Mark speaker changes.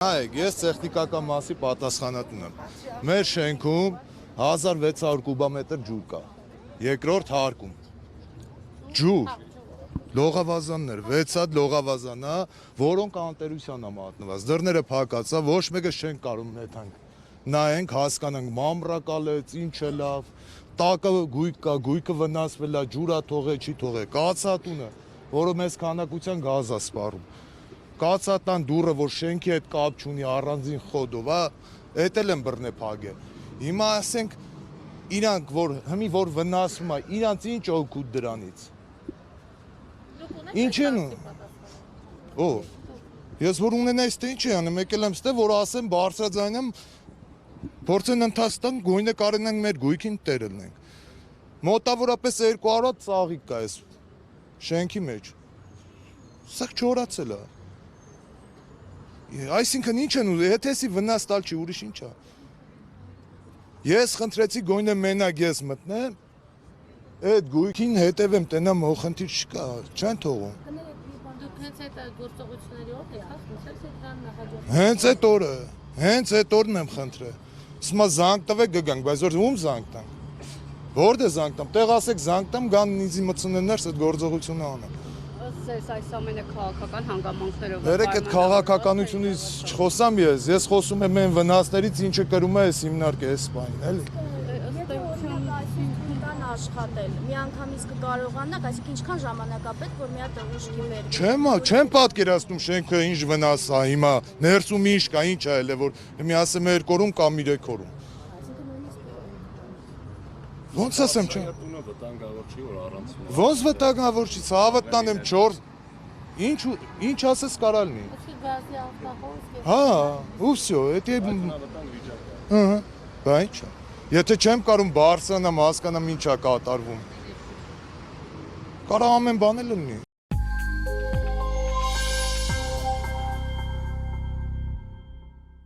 Speaker 1: Այ, ես տեխնիկական մասի պատասխանատուն եմ։ Մեր շենքում 1600 կուբամետր ջուր կա։ Երկրորդ հարկում։ Ջուր։ Լողավազաններ, 6 հատ լողավազան է, որոնք անտերության է մատնված։ Դռները փակած է, ոչ մեկը չենք կարող նետանք։ Նայենք, հասկանանք, մամրակալեց, ինչ է լավ, տակը գույք կա, գույքը վնասվել է, ջուրա թողե, չի թողե։ Կացատունը, որը մեծ քանակության գազ է սպառում։ Կացատան դուրը, որ շենքի հետ կապ չունի առանձին խոդով, էդ էլ են բռնե փագե։ Հիմա ասենք իրանք, որ վնասվում է, իրանց ինչ օգուտ դրանից։ Ինչ են ով։ Ես որ ունենայս թե ինչ անեմ, եկել եմ ստե, որ ասեմ բարձրաձայնեմ, փորձեն ընթացտան գույնը կարենանք մեր գույքին տերելնենք։ Մոտավորապես 200 ծաղիկ կա այս շենքի մեջ։ Սա չորացել է։ Այսինքն ինչ են ուզում, եթե էսի վնաս տալ չի, ուրիշ ինչ է։ Ես խնդրեցի գույնը մենակ ես մտնեմ, այդ գույքին հետևեմ, տենամ խնդիր չկա, չեն թողում։
Speaker 2: Հենց այդ գործողությունների օրն եք ասում, դրան նախաձեռնում։
Speaker 1: Հենց այդ օրն եմ խնդրել։ Սմա զանգ տվեք գգանք, բայց որ ում զանգ տանք։ Որտե զանգ տամ, տեղ ասեք զանգ տամ, գան ինձի մտցնեն ներս այդ գործողությունը անեմ։
Speaker 2: Ըստ այս ամենը քաղաքական հանգամանքներով։
Speaker 1: Երեք այդ քաղաքականությունից չխոսամ ես խոսում եմ այն վնասներից, ինչը կրում է այս հիմնարկը, այս բանին, էլի։
Speaker 3: Աշխատել։ Մի անգամից կկարողանաք, այսինքն ինչքան ժամանակ է պետք, որ մի հատ ուշքի մեր։
Speaker 1: Չեմ պատկերացնում շենքը ինչ վնաս է հիմա, ներսում ինչ կա, ինչ է ելը, որ մի ասեմ 2 օրում կամ 3 օրում։ Ոնց ասեմ, չէ։
Speaker 4: Վտանգավոր չի, որ առանց։
Speaker 1: Ոնց վտանգավոր չի, ցավդ տանեմ 4։ Ինչ ասես կարալնի։
Speaker 2: Գազի ավտոխոս։
Speaker 1: Հա, ու всё, էդի։ Ահա, բայց եթե չեմ կարող բարձրանամ, հասկանամ ինչ է կատարվում։ Կարող ամեն բան էլ լինի։